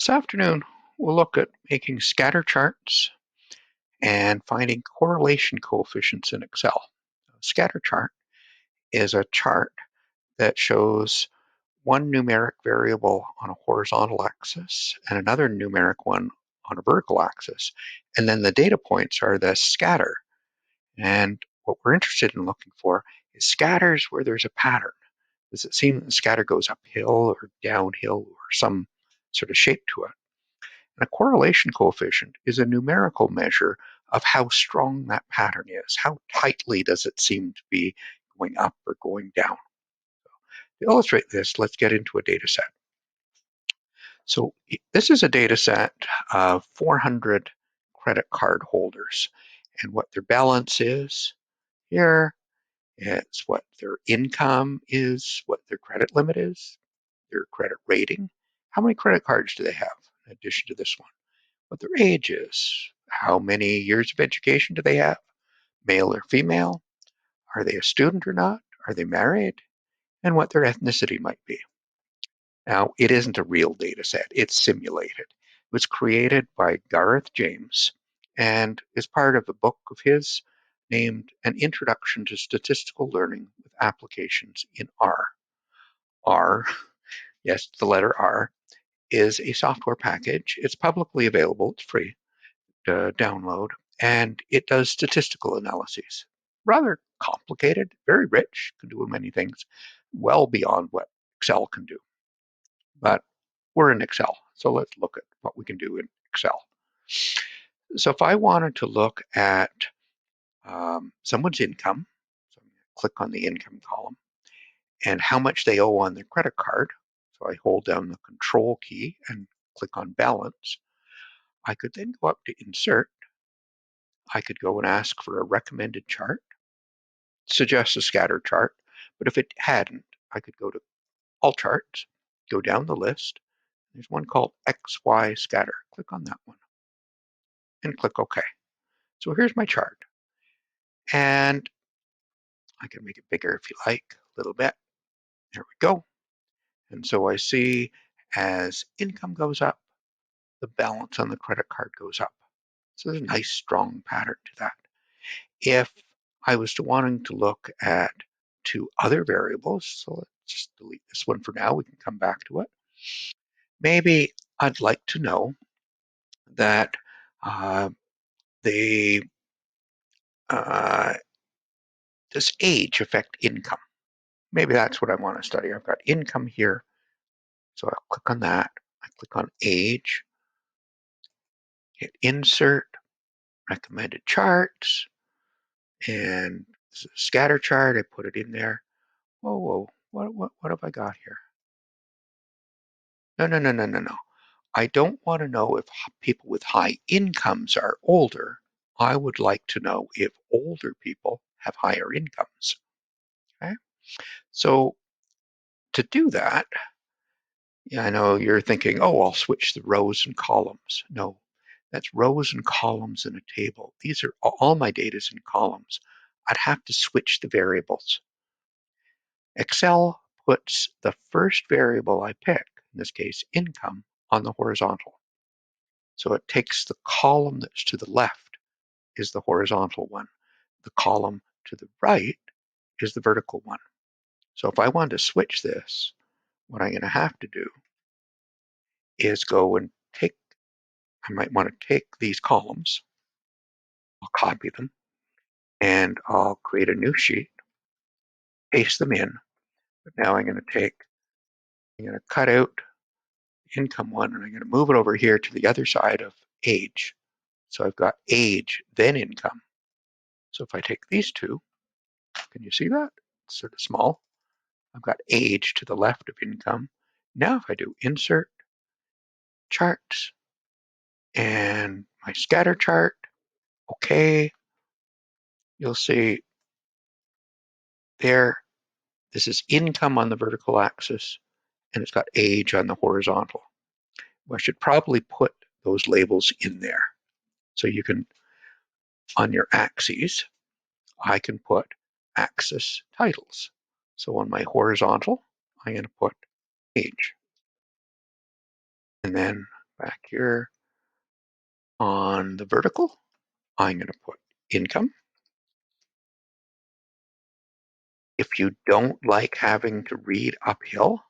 This afternoon, we'll look at making scatter charts and finding correlation coefficients in Excel. A scatter chart is a chart that shows one numeric variable on a horizontal axis and another numeric one on a vertical axis. And then the data points are the scatter. And what we're interested in looking for is scatters where there's a pattern. Does it seem that the scatter goes uphill or downhill or some sort of shape to it? And a correlation coefficient is a numerical measure of how strong that pattern is. How tightly does it seem to be going up or going down? To illustrate this, let's get into a data set. So this is a data set of 400 credit card holders. And what their balance is here, it's what their income is, what their credit limit is, their credit rating. How many credit cards do they have in addition to this one? What their age is, how many years of education do they have, male or female, are they a student or not, are they married, and what their ethnicity might be. Now, it isn't a real data set, it's simulated. It was created by Gareth James and is part of a book of his named An Introduction to Statistical Learning with Applications in R. R, yes, the letter R, is a software package. It's publicly available, it's free to download, and it does statistical analyses. Rather complicated, very rich, can do many things, well beyond what Excel can do. But we're in Excel, so let's look at what we can do in Excel. So if I wanted to look at someone's income, so I'm going to click on the income column, and how much they owe on their credit card, so I hold down the Control key and click on Balance, I could then go up to Insert. I could go and ask for a recommended chart, suggest a scatter chart, but if it hadn't, I could go to All Charts, go down the list. There's one called XY Scatter. Click on that one and click OK. So here's my chart. And I can make it bigger if you like, a little bit. There we go. And so I see as income goes up, the balance on the credit card goes up. So there's a nice strong pattern to that. If I was wanting to look at two other variables, so let's just delete this one for now, we can come back to it. Maybe I'd like to know that the does age affect income? Maybe that's what I want to study. I've got income here, so I'll click on that. I click on age, hit insert, recommended charts, and this is a scatter chart. I put it in there. Whoa, what have I got here? No. I don't want to know if people with high incomes are older. I would like to know if older people have higher incomes. Okay? So to do that, yeah, I know you're thinking, oh, I'll switch the rows and columns. No, that's rows and columns in a table. These are all my data is in columns. I'd have to switch the variables. Excel puts the first variable I pick, in this case, income, on the horizontal. So it takes the column that's to the left is the horizontal one. The column to the right is the vertical one. So if I want to switch this, what I'm going to have to do is go and I might want to take these columns, I'll copy them, and I'll create a new sheet, paste them in. But now I'm going to cut out income one, and I'm going to move it over here to the other side of age. So I've got age, then income. So if I take these two, can you see that? It's sort of small. I've got age to the left of income. Now if I do insert, charts, and my scatter chart, okay, you'll see there, this is income on the vertical axis, and it's got age on the horizontal. Well, I should probably put those labels in there. So you can, on your axes, I can put axis titles. So on my horizontal, I'm going to put age. And then Back here on the vertical, I'm going to put income. If you don't like having to read uphill,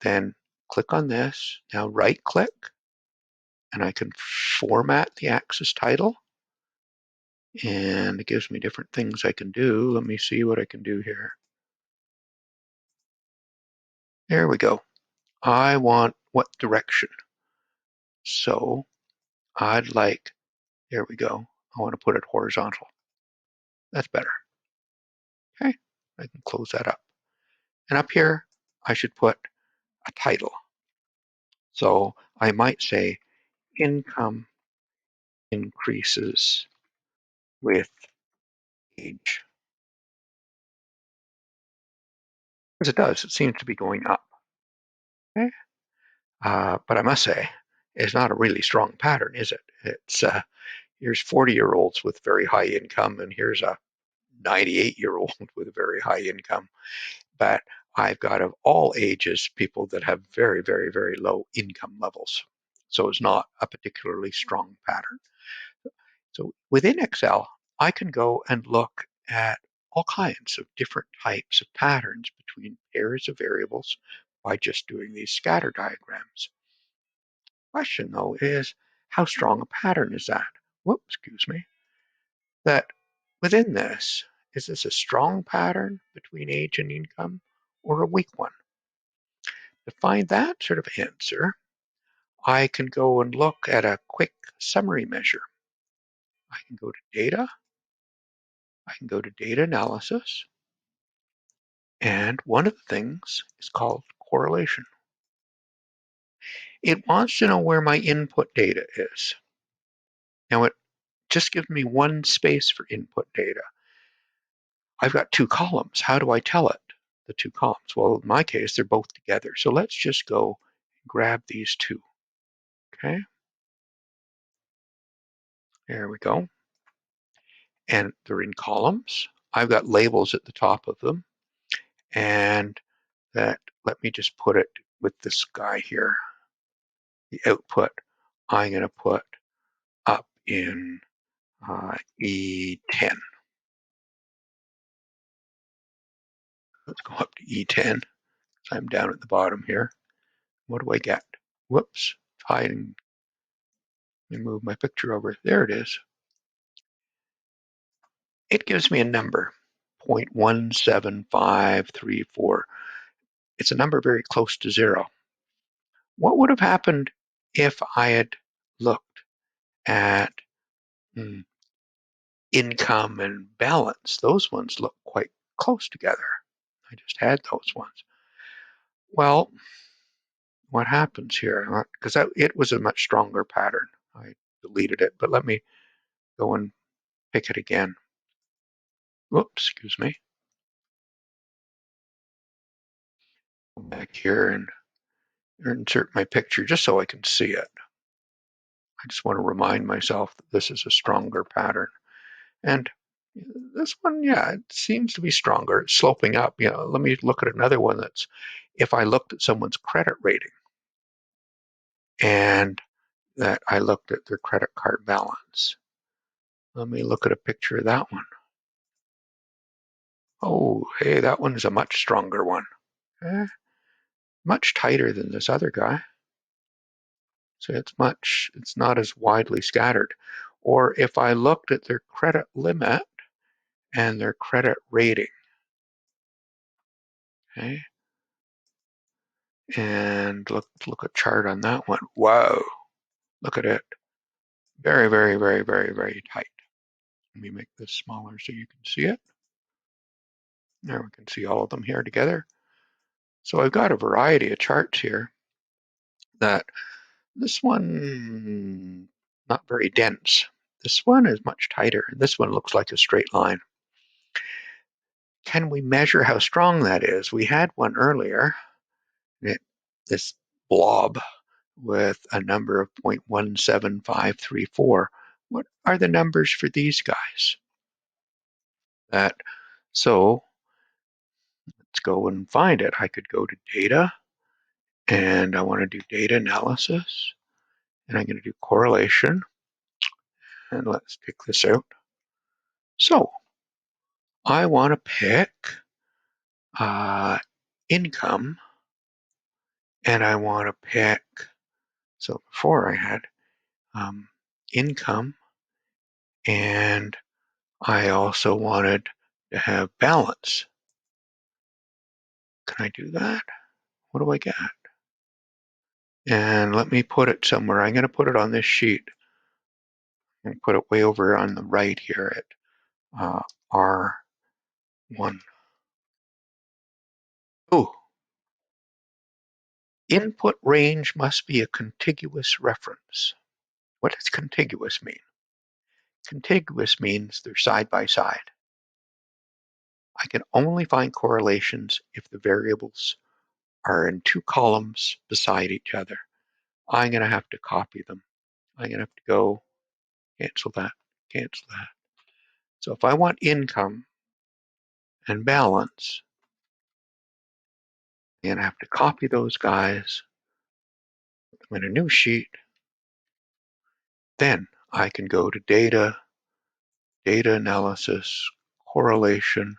then click on this. Now right click, and I can format the axis title. And it gives me different things I can do. Let me see what I can do here. There we go. I want what direction. So I'd like, there we go. I want to put it horizontal. That's better. Okay, I can close that up. And up here, I should put a title. So I might say income increases with age. As it does, it seems to be going up. Okay? But I must say, it's not a really strong pattern, is it? It's here's 40-year-olds with very high income, and here's a 98-year-old with a very high income. But I've got of all ages people that have very, very, very low income levels. So it's not a particularly strong pattern. So within Excel, I can go and look at all kinds of different types of patterns between pairs of variables by just doing these scatter diagrams. Question though is, how strong a pattern is that? Whoops, excuse me. That within this, is this a strong pattern between age and income or a weak one? To find that sort of answer, I can go and look at a quick summary measure. I can go to data, I can go to data analysis, and one of the things is called correlation. It wants to know where my input data is. Now it just gives me one space for input data. I've got two columns. How do I tell it, the two columns? Well, in my case, they're both together. So let's just go grab these two. Okay, there we go. And they're in columns. I've got labels at the top of them. And that, let me just put it with this guy here. The output, I'm going to put up in E10. Let's go up to E10. I'm down at the bottom here. What do I get? Whoops, hiding. Let me move my picture over. There it is. It gives me a number, 0.17534. It's a number very close to zero. What would have happened if I had looked at income and balance? Those ones look quite close together. I just had those ones. Well, what happens here? Because it was a much stronger pattern. I deleted it, but let me go and pick it again. Whoops, excuse me. Go back here and insert my picture just so I can see it. I just want to remind myself that this is a stronger pattern. And this one, yeah, it seems to be stronger. It's sloping up. Let me look at another one that's, if I looked at someone's credit rating and that I looked at their credit card balance. Let me look at a picture of that one. Oh, hey, that one's a much stronger one. Much tighter than this other guy. So it's not as widely scattered. Or if I looked at their credit limit and their credit rating, okay, and look at chart on that one. Whoa, look at it. Very, very, very, very, very tight. Let me make this smaller so you can see it. There we can see all of them here together. So I've got a variety of charts here that this one, not very dense. This one is much tighter. This one looks like a straight line. Can we measure how strong that is? We had one earlier, this blob with a number of 0.17534. What are the numbers for these guys? So let's go and find it. I could go to data and I want to do data analysis. and I'm going to do correlation, and let's pick this out. So I want to pick income, and I want to pick, so before I had income, and I also wanted to have balance. Can I do that? What do I get? And let me put it somewhere. I'm going to put it on this sheet. I'm going to put it way over on the right here at R1. Oh, input range must be a contiguous reference. What does contiguous mean? Contiguous means they're side by side. I can only find correlations if the variables are in two columns beside each other. I'm going to have to copy them. I'm going to have to go cancel that, cancel that. So if I want income and balance, I'm going to have to copy those guys, put them in a new sheet. Then I can go to data, data analysis, correlation.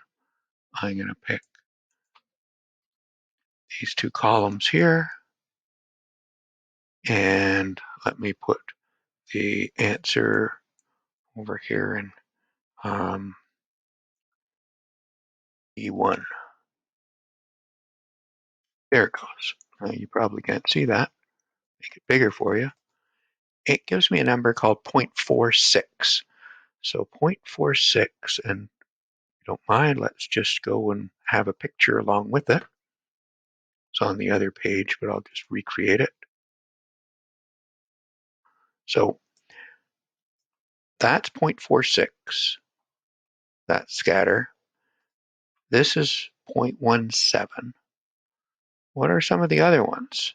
I'm going to pick these two columns here, and let me put the answer over here in E1. There it goes. You probably can't see that. Make it bigger for you. It gives me a number called 0.46. So 0.46, and if you don't mind, let's just go and have a picture along with it. It's on the other page, but I'll just recreate it. So that's 0.46, that scatter. This is 0.17. What are some of the other ones?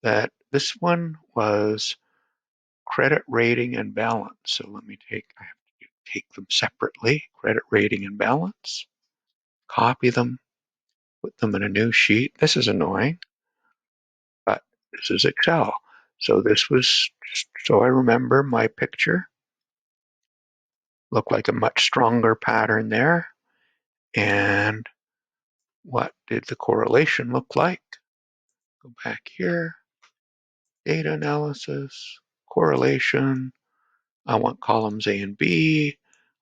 This one was credit rating and balance. So let me I have to take them separately, credit rating and balance, copy them, put them in a new sheet. This is annoying, but this is Excel. So so I remember my picture looked like a much stronger pattern there. And what did the correlation look like? Go back here, data analysis, correlation. I want columns A and B.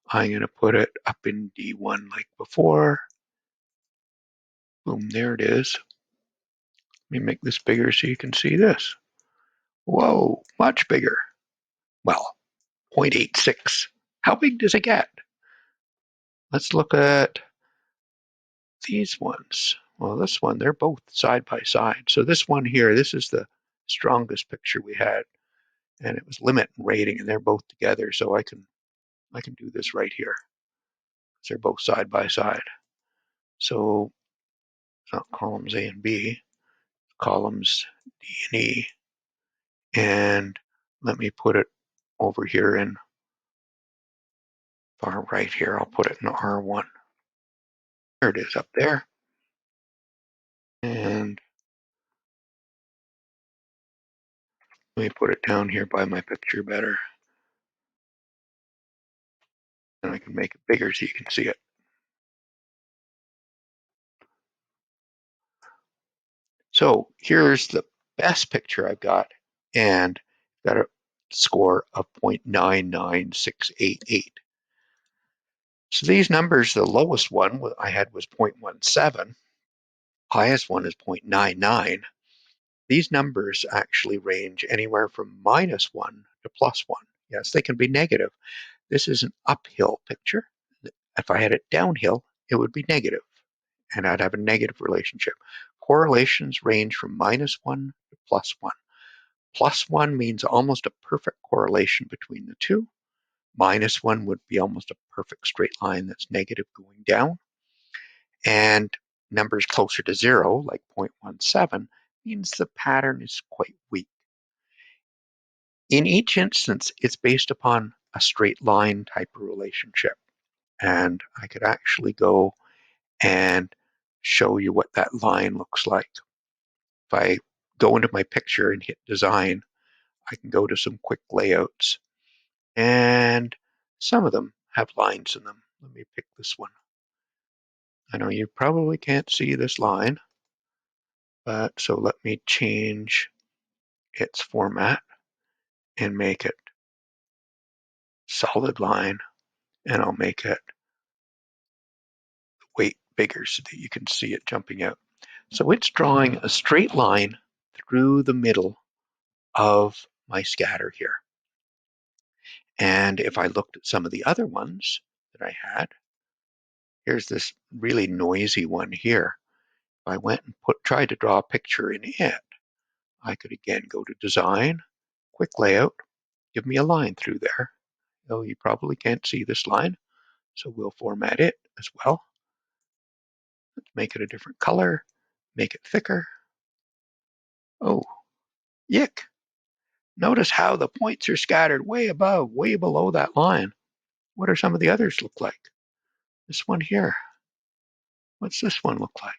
I'm going to put it up in D1 like before. Boom, there it is. Let me make this bigger so you can see this. Whoa, much bigger. Well, 0.86. How big does it get? Let's look at these ones. Well, this one, they're both side by side. So this one here, this is the strongest picture we had, and it was limit and rating, and they're both together. So I can do this right here. They're both side by side. So it's not columns A and B, columns D and E. And let me put it over here in far right here. I'll put it in R1. There it is up there. And let me put it down here by my picture better. And I can make it bigger so you can see it. So here's the best picture I've got, and got a score of 0.99688. So these numbers, the lowest one I had was 0.17. Highest one is 0.99. These numbers actually range anywhere from -1 to +1. Yes, they can be negative. This is an uphill picture. If I had it downhill, it would be negative, and I'd have a negative relationship. Correlations range from -1 to +1. +1 means almost a perfect correlation between the two. -1 would be almost a perfect straight line that's negative going down. And numbers closer to 0, like 0.17, means the pattern is quite weak. In each instance, it's based upon a straight line type of relationship. And I could actually go and show you what that line looks like. If I go into my picture and hit design, I can go to some quick layouts, and some of them have lines in them. Let me pick this one. I know you probably can't see this line, but so let me change its format and make it solid line, and I'll make it weight bigger so that you can see it jumping out. So it's drawing a straight line through the middle of my scatter here. And if I looked at some of the other ones that I had, here's this really noisy one here. If I went and tried to draw a picture in it, I could again go to Design, Quick Layout, give me a line through there. Oh, you probably can't see this line, so we'll format it as well. Let's make it a different color, make it thicker. Oh, yick. Notice how the points are scattered way above, way below that line. What are some of the others look like? This one here. What's this one look like?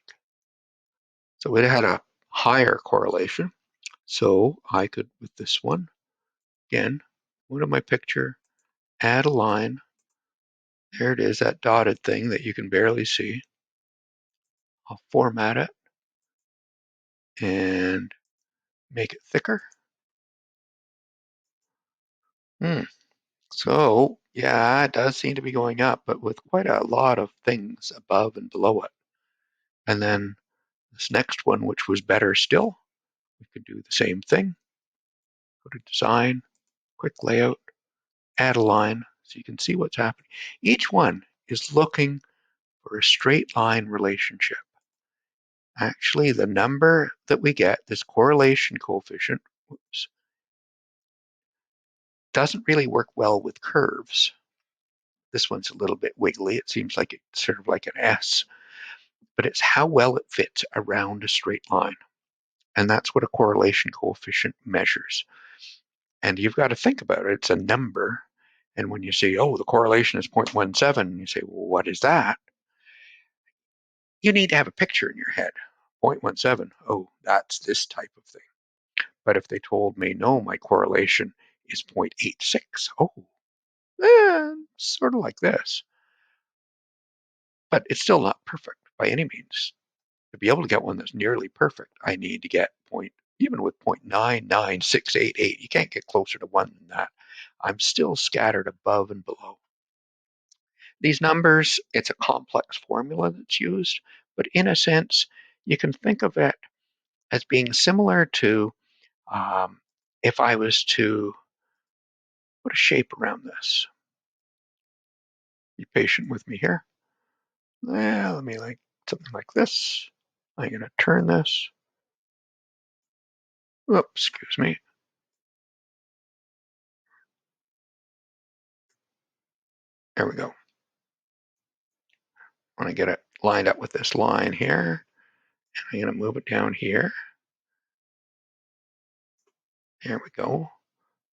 So it had a higher correlation. So I could, with this one, again, go to my picture, add a line. There it is, that dotted thing that you can barely see. I'll format it and make it thicker. So, yeah, it does seem to be going up, but with quite a lot of things above and below it. And then this next one, which was better still, we could do the same thing. Go to Design, Quick Layout, add a line so you can see what's happening. Each one is looking for a straight line relationship. Actually, the number that we get, this correlation coefficient, doesn't really work well with curves. This one's a little bit wiggly. It seems like it's sort of like an S, but it's how well it fits around a straight line. And that's what a correlation coefficient measures. And you've got to think about it. It's a number. And when you say, oh, the correlation is 0.17, you say, well, what is that? You need to have a picture in your head. 0.17, oh, that's this type of thing. But if they told me, no, my correlation is 0.86, oh, sort of like this. But it's still not perfect by any means. To be able to get one that's nearly perfect, I need to get even with 0.99688, you can't get closer to 1 than that. I'm still scattered above and below. These numbers, it's a complex formula that's used, but in a sense, you can think of it as being similar to if I was to put a shape around this. Be patient with me here. Let me like something like this. I'm going to turn this. Oops, excuse me. There we go. I want to get it lined up with this line here. And I'm going to move it down here. There we go.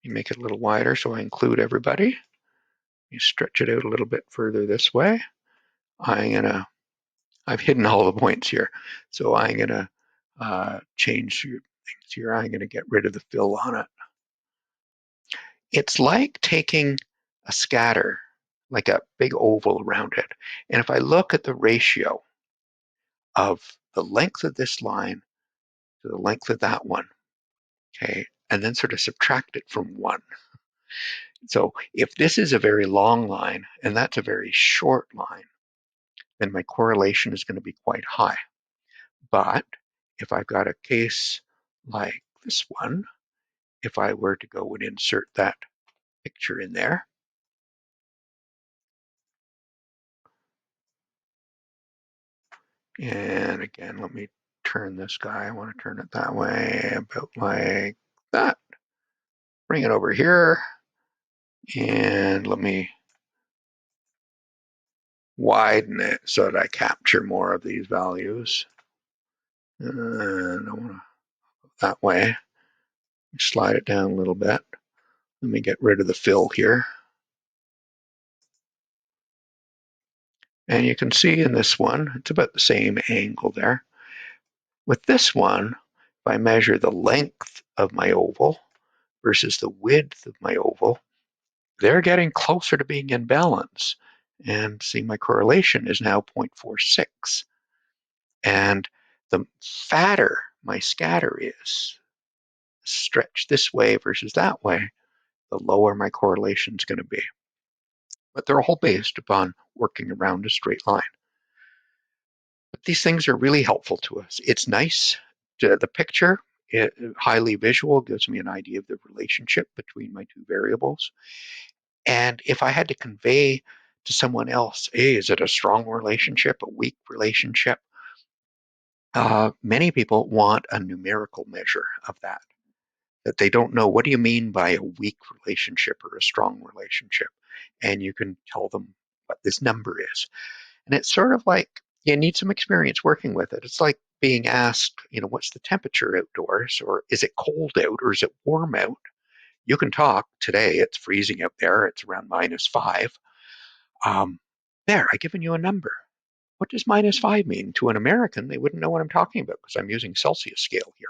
You make it a little wider so I include everybody. You stretch it out a little bit further this way. I've hidden all the points here. So I'm going to change things here. I'm going to get rid of the fill on it. It's like taking a scatter, like a big oval around it. And if I look at the ratio of the length of this line to the length of that one, okay, and then sort of subtract it from 1. So if this is a very long line and that's a very short line, then my correlation is going to be quite high. But if I've got a case like this one, if I were to go and insert that picture in there, and again, let me turn this guy. I want to turn it that way, about like that. Bring it over here, and let me widen it so that I capture more of these values. And I want to go that way. Slide it down a little bit. Let me get rid of the fill here. And you can see in this one, it's about the same angle there. With this one, if I measure the length of my oval, versus the width of my oval, they're getting closer to being in balance. And see, my correlation is now 0.46. And the fatter my scatter is, stretched this way versus that way, the lower my correlation is going to be. But they're all based upon working around a straight line. But these things are really helpful to us. It's nice. The picture, highly visual, gives me an idea of the relationship between my two variables. And if I had to convey to someone else, hey, is it a strong relationship, a weak relationship? Many people want a numerical measure of that. That they don't know, what do you mean by a weak relationship or a strong relationship? And you can tell them what this number is. And it's sort of like you need some experience working with it. It's like being asked, what's the temperature outdoors, or is it cold out, or is it warm out? You can talk today, it's freezing out there, it's around -5. Um, there, I've given you a number. What does -5 mean? To an American, they wouldn't know what I'm talking about because I'm using Celsius scale here.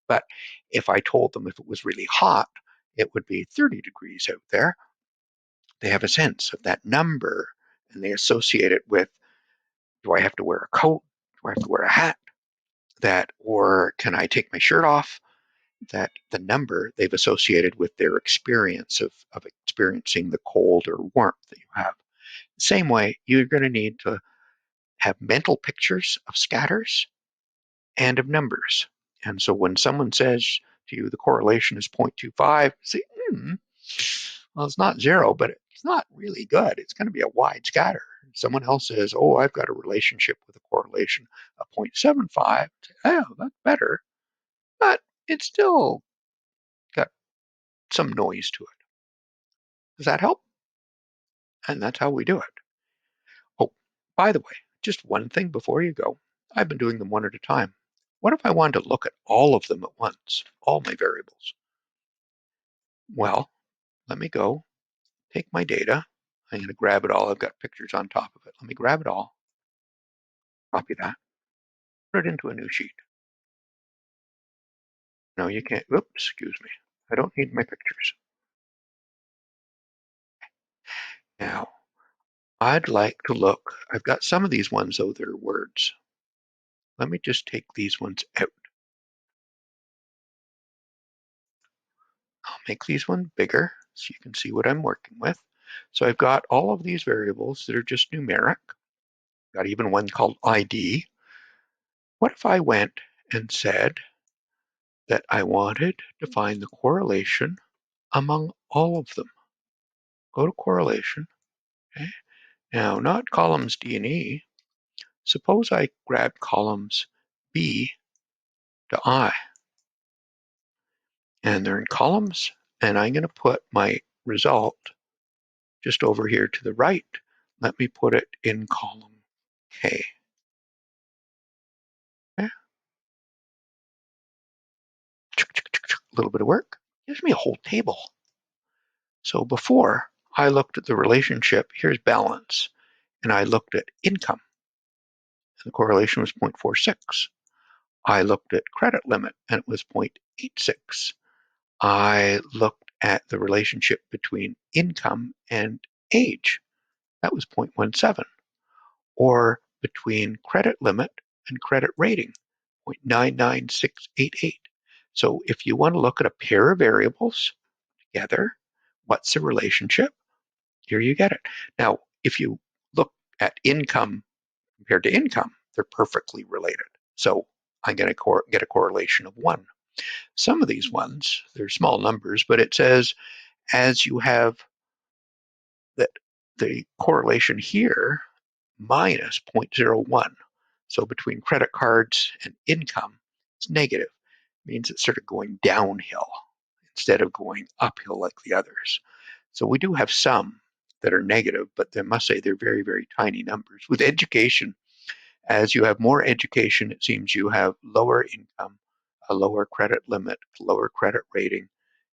But if I told them if it was really hot, it would be 30 degrees out there. They have a sense of that number and they associate it with, do I have to wear a coat? Do I have to wear a hat? Or can I take my shirt off? That the number they've associated with their experience of experiencing the cold or warmth that you have. The same way, you're going to need to have mental pictures of scatters and of numbers. And so when someone says to you the correlation is 0.25, say, well, it's not zero, but it's not really good. It's going to be a wide scatter. Someone else says, oh, I've got a relationship with a correlation of 0.75. Oh, that's better. But it's still got some noise to it. Does that help? And that's how we do it. Oh, by the way, just one thing before you go. I've been doing them one at a time. What if I wanted to look at all of them at once, all my variables? Well, let me go, take my data. I'm going to grab it all. I've got pictures on top of it. Let me grab it all, copy that, put it into a new sheet. No, you can't. Oops, excuse me. I don't need my pictures. Now, I'd like to look. I've got some of these ones, though, they're words. Let me just take these ones out. I'll make these ones bigger so you can see what I'm working with. So I've got all of these variables that are just numeric. I've got even one called ID. What if I went and said that I wanted to find the correlation among all of them? Go to correlation. Okay. Now, not columns D and E. Suppose I grab columns B to I, and they're in columns, and I'm going to put my result just over here to the right. Let me put it in column K. Okay. A little bit of work gives me a whole table. So before I looked at the relationship, here's balance, and I looked at income, and the correlation was 0.46. I looked at credit limit, and it was 0.86. I looked at the relationship between income and age. That was 0.17. Or between credit limit and credit rating, 0.99688. So if you want to look at a pair of variables together, what's the relationship? Here you get it. Now, if you look at income compared to income, they're perfectly related. So I'm going to get a correlation of 1. Some of these ones, they're small numbers, but it says as you have that the correlation here minus 0.01. So between credit cards and income, it's negative. It means it's sort of going downhill instead of going uphill like the others. So we do have some that are negative, but I must say they're very, very tiny numbers. With education, as you have more education, it seems you have lower income, a lower credit limit, lower credit rating,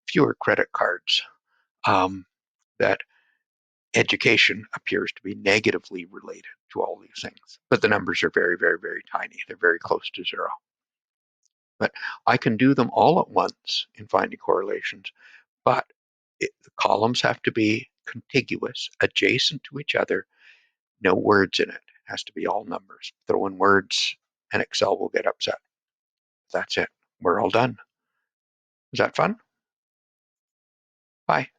fewer credit cards. That education appears to be negatively related to all these things. But the numbers are very, very, very tiny. They're very close to zero. But I can do them all at once in finding correlations, but the columns have to be contiguous, adjacent to each other, no words in it. It has to be all numbers. Throw in words and Excel will get upset. That's it. We're all done. Is that fun? Bye.